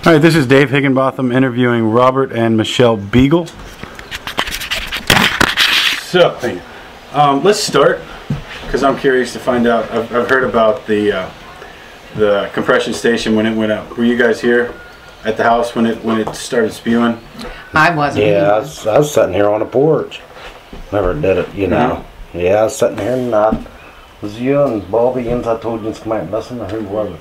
All right, this is Dave Higginbotham interviewing Robert and Michelle Beagle. So, let's start, because I'm curious to find out. I've heard about the compression station when it went up. Were you guys here at the house when it started spewing? I wasn't. Yeah, I was sitting here on the porch. Never did it, you know. Mm-hmm. Yeah, I was sitting here and it was you and Bobby and I told you to come out and listen. Who was it?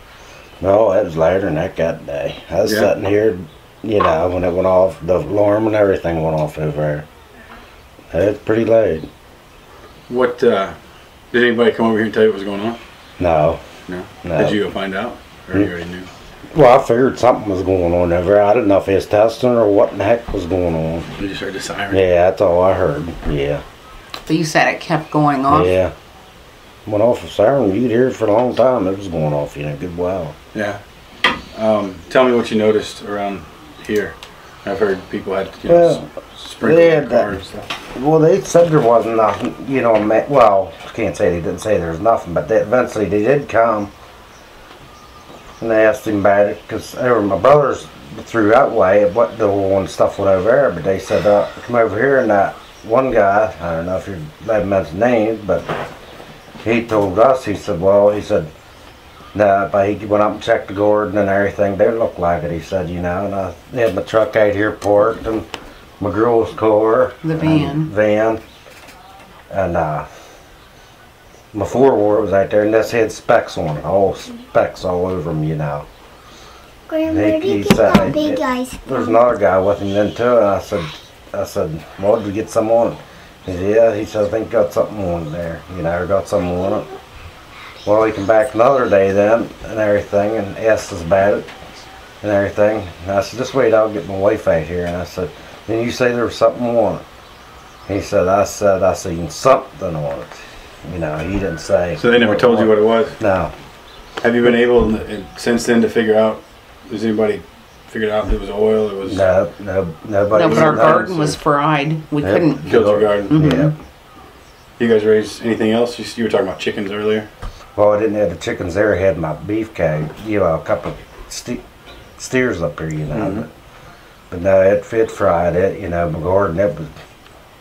No, it was later than that day. I was sitting here, you know, when it went off, the alarm and everything went off over there. It's pretty late. What, did anybody come over here and tell you what was going on? No. No? No. Did you go find out? Or you already knew? Well, I figured something was going on over there. I didn't know if he was testing or what in the heck was going on. You just heard the siren? Yeah, that's all I heard. Yeah. But you said it kept going off? Yeah. Went off a siren. You'd hear it for a long time. It was going off, you know, a good while. Yeah. Tell me what you noticed around here. I've heard people had, you know, sprinkler in cars and stuff. Well, they said there wasn't nothing, you know, well, can't say they didn't say there was nothing, but eventually they did come. And they asked him about it, because my brothers threw that way, what the one stuff went over there, but they said, come over here, and that one guy, I don't know if you're allowed to mention names, but he told us, he said, nah, but he went up and checked the Gordon and everything, they looked like it, he said, you know, and I had my truck out here parked, and my girl's car, the van, and my four-wheeler was out there, and this had specs on it, all specs all over them, you know. Grandma, he said, big guys. There's another guy with him then too, and I said, well, did we get some on it? He said, yeah, he said, I think got something on there, you know, or got something on it. Well, he came back another day then, and everything, and asked us about it, and everything. And I said, just wait, I'll get my wife out here. And I said, then you say there was something on it. He said, I seen something on it. You know, he didn't say. So they never told you what it was? No. Have you been able since then to figure out, has anybody figured out if it was oil or was... No, nobody. No, but our garden was fried. We couldn't... Killed your garden? Mm-hmm. Yeah. You guys raised anything else? You were talking about chickens earlier? Well, I didn't have the chickens there. I had my beef cow, you know, a couple of steers up here, you know. Mm-hmm. But no, it fried it, you know, my garden, it was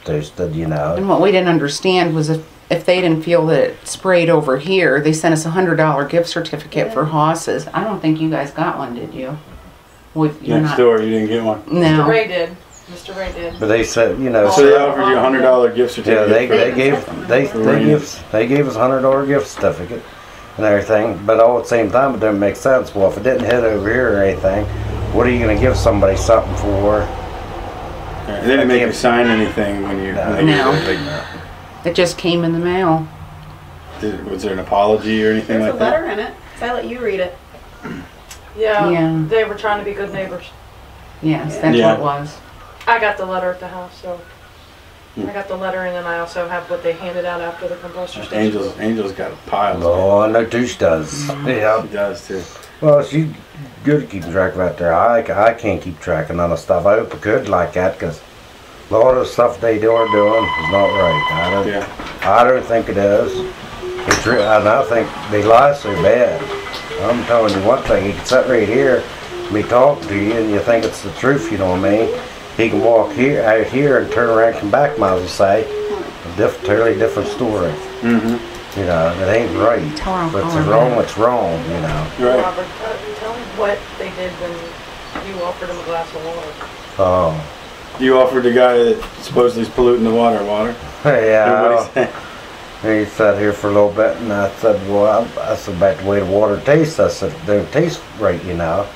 toasted, you know. And what we didn't understand was if they didn't feel that it sprayed over here, they sent us a $100 gift certificate for hosses. I don't think you guys got one, did you? Next door, you didn't get one? No. Mr. Ray did. Mr. Ray did. But they said, you know. So they offered you a $100 gift certificate? Yeah, they gave us a $100 gift certificate and everything. But all at the same time, it didn't make sense. Well, if it didn't hit over here or anything, what are you going to give somebody something for? They didn't make you sign anything when you... No. It just came in the mail. Was there an apology or anything There's like a that? letter in it. I let you read it. Yeah, they were trying to be good neighbors. Yes, that's what it was. I got the letter at the house, so I got the letter, and then I also have what they handed out after the compressor station. Angel's got a pile. Oh, I know Touche does. Yeah. She does too. Well, she's good at keeping track of out there. I can't keep track of none of stuff. I hope I could like that, because a lot of the stuff they are doing is not right. I don't think it is. And I think they lie so bad. I'm telling you one thing, he can sit right here and be talking to you and you think it's the truth, you know what I mean? He can walk out here and turn around and come back, might as well say. A totally different story. Mm-hmm. You know, it ain't right. If it's wrong, it's wrong, you know. Right. Robert, tell them what they did when you offered them a glass of water. Oh. You offered the guy that supposedly is polluting the water. Yeah. He sat here for a little bit, and I said, well, I said, about the way the water tastes, I said, it don't taste right, you know,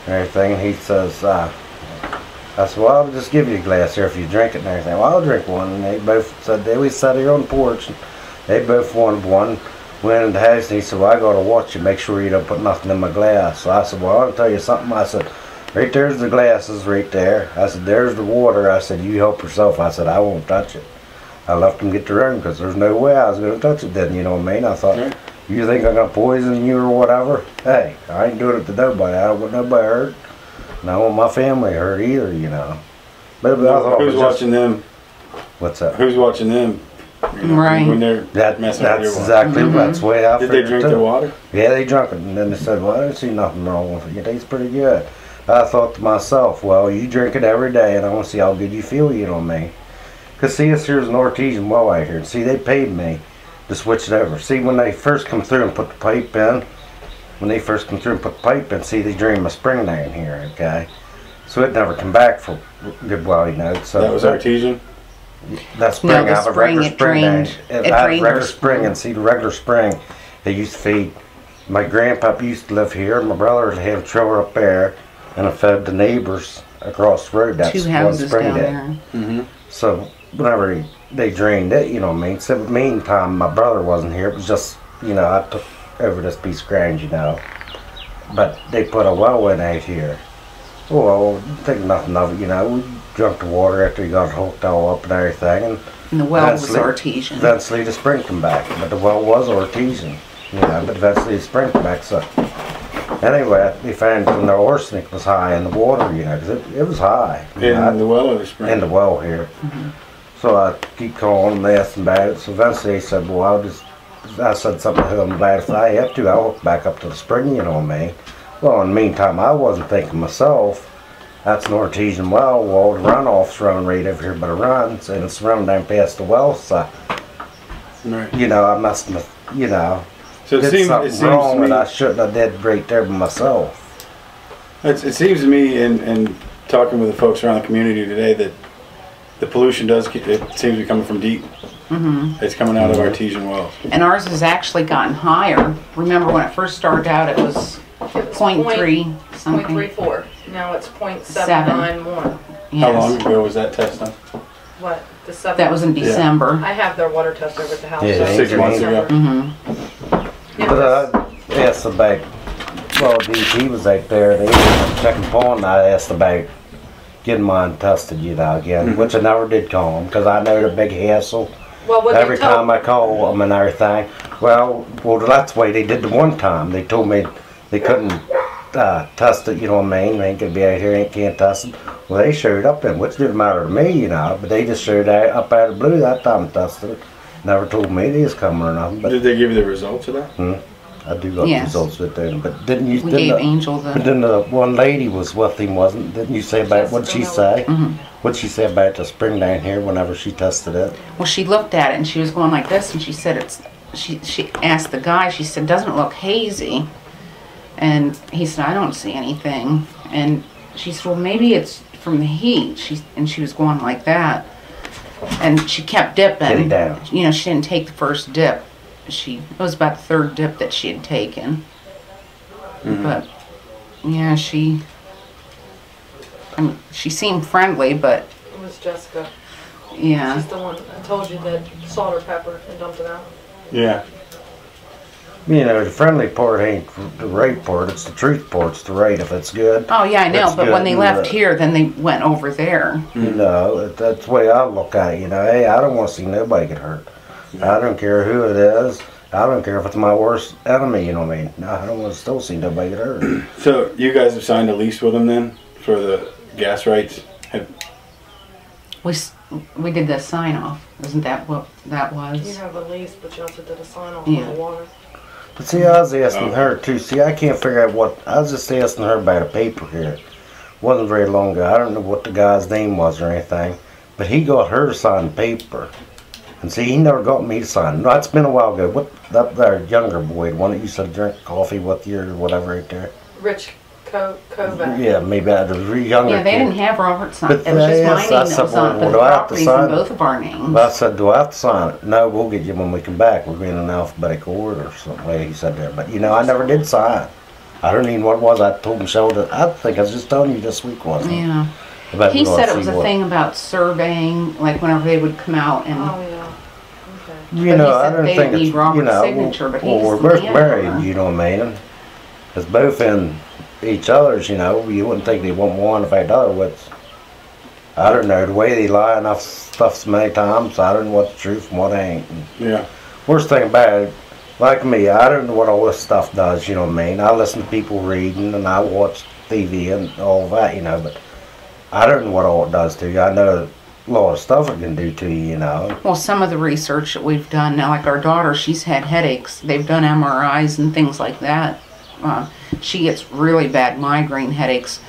and everything. And he says, I said, well, I'll just give you a glass here if you drink it and everything. Well, I'll drink one. And they both said, they always sat here on the porch, and they both wanted one. Went in the house, and he said, well, I got to watch you, make sure you don't put nothing in my glass. So I said, well, I'll tell you something. I said, right there's the glasses right there. I said, there's the water. I said, you help yourself. I said, I won't touch it. I left them get their own because there's no way I was going to touch it then, you know what I mean? I thought, you think I'm going to poison you or whatever? Hey, I ain't doing it to nobody. I don't want nobody hurt. And I don't want my family hurt either, you know. But I thought who's watching them? What's that? Who's watching them? You know, Right. When they're messing with your water. Exactly, that's the way I Did they drink their water? Yeah, they drank it. And then they said, well, I don't see nothing wrong with it. It tastes pretty good. I thought to myself, well, you drink it every day, and I want to see how good you feel, you know what I mean? Because see, this here's an artesian well right here. And see, they paid me to switch it over. See, when they first come through and put the pipe in, see, they drained my spring down here, okay? So it never come back for good well, you know. So that was artesian? That spring, No, the I have a spring, regular it spring drained. down. It I have a drained regular our spring, spring. and see, the regular spring, they used to feed. My grandpa used to live here. My brother had a trailer up there, and I fed the neighbors across the road. That's Two one houses spring down did. there. Mm-hmm. So whenever they drained it, you know what I mean? So in the meantime, my brother wasn't here. It was just, you know, I took over this piece of ground, you know. But they put a well in out here. Well, didn't think nothing of it, you know. We drank the water after we got it hooked all up and everything. And the well was Eventually- artesian. Eventually the spring come back, but the well was artesian, you know, but eventually the spring come back. So anyway, they found when the arsenic was high in the water, you know, because it was high. You know, In the well or the spring? in the well here. So I keep calling them, asking about it. So eventually they said, well, I said something to them, glad if I have to, I'll hook back up to the spring, you know what I mean? Well, in the meantime, I wasn't thinking myself, that's an artesian well, the runoff's running right over here, but it runs, and it's running down past the well, so, Right. you know, I must have, you know, So did something seems wrong to that I me, shouldn't have did right there by myself. it seems to me, in talking with the folks around the community today, that the pollution it seems to be coming from deep. Mm-hmm. It's coming out of artesian wells. And ours has actually gotten higher. Remember when it first started out, it was It was 0.3 something. 0.34. Now it's 0.791. How long Yes. ago was that test done? What? The 7. That was in December. I have their water test over at the house. Yeah, so 6 months ago. Mm-hmm. It But was- I asked about, well, DP was out there, they were checking pond, and I asked about getting mine tested, you know, again, which I never did call them, because I know the big hassle. well, what Every they told, time I call them and everything, well, that's the way they did the one time. They told me they couldn't test it, you know what I mean? They ain't gonna be out here, can't test it. Well, they showed up then, which didn't matter to me, you know, but they just showed up out of the blue that time and tested it. Never told me they was coming or nothing, but Did they give you the results of that? I do got Yes. results with them. But didn't you? We Didn't gave the, Angel but the. then the one lady was with him, wasn't? Didn't you say about what'd she say? Mhm. What'd she say about the spring down here whenever she tested it? Well, she looked at it and she was going like this, and she said it's. She asked the guy. She said, "Doesn't it look hazy?" And he said, "I don't see anything." And she said, "Well, maybe it's from the heat." She was going like that, and she kept dipping. Get it down. You know, she didn't take the first dip. It was about the third dip that she had taken. But yeah, I mean, she seemed friendly, but it was Jessica. yeah. She's the one I told you that salt or pepper and dumped it out. Yeah. You know, the friendly part ain't the right part. It's the truth part. It's the right if it's good. Oh yeah, I know. That's But when good, they and, left here, then they went over there. You know, that's the way I look at it. You know, hey, I don't want to see nobody get hurt. I don't care who it is. I don't care if it's my worst enemy. You know what I mean? No, I don't want to still see nobody get hurt. So you guys have signed a lease with them then for the gas rights? We did the sign off. Isn't that what that You was? have a lease, but you also did a sign off Yeah. on the water. But see, I was asking Oh. her too. See, I can't figure out what. I was just asking her about a paper here. Wasn't very long ago. I don't know what the guy's name was or anything, but he got her to sign the paper. And see, he never got me to sign. No, it's been a while ago. What that there younger boy, the one that used to drink coffee with you or whatever right there? Rich Kovac. Yeah, maybe that was really younger. Yeah, they kid. didn't have Robert sign. But It was just yes, my name that's that was on it, something. but the Do I have to property's sign in it? both of our names. But I said, do I have to sign it? No, we'll get you when we come back. We're going in alphabetical order or something like he said there. But you know, I never did sign. I don't even know what it was. I told Michelle that I think I was just telling you this week, wasn't it? Yeah. About He we ought said to it was see a what- thing about surveying, like whenever they would come out and. Oh, yeah. Okay. You But know, he I said don't they think need it's, Robert's you know, signature, but well, he's we're the both landowner. married, you know what I mean? It's both in each other's, you know. You wouldn't think they want one if they the other. What's, I don't know, the way they lie enough stuff so many times, I don't know what's truth and what ain't. And Yeah. worst thing about it, like me, I don't know what all this stuff does, you know what I mean? I listen to people reading and I watch TV and all that, you know, but I don't know what all it does to you. I know a lot of stuff it can do to you, you know. Well, some of the research that we've done now, like our daughter, she's had headaches. They've done MRIs and things like that. She gets really bad migraine headaches.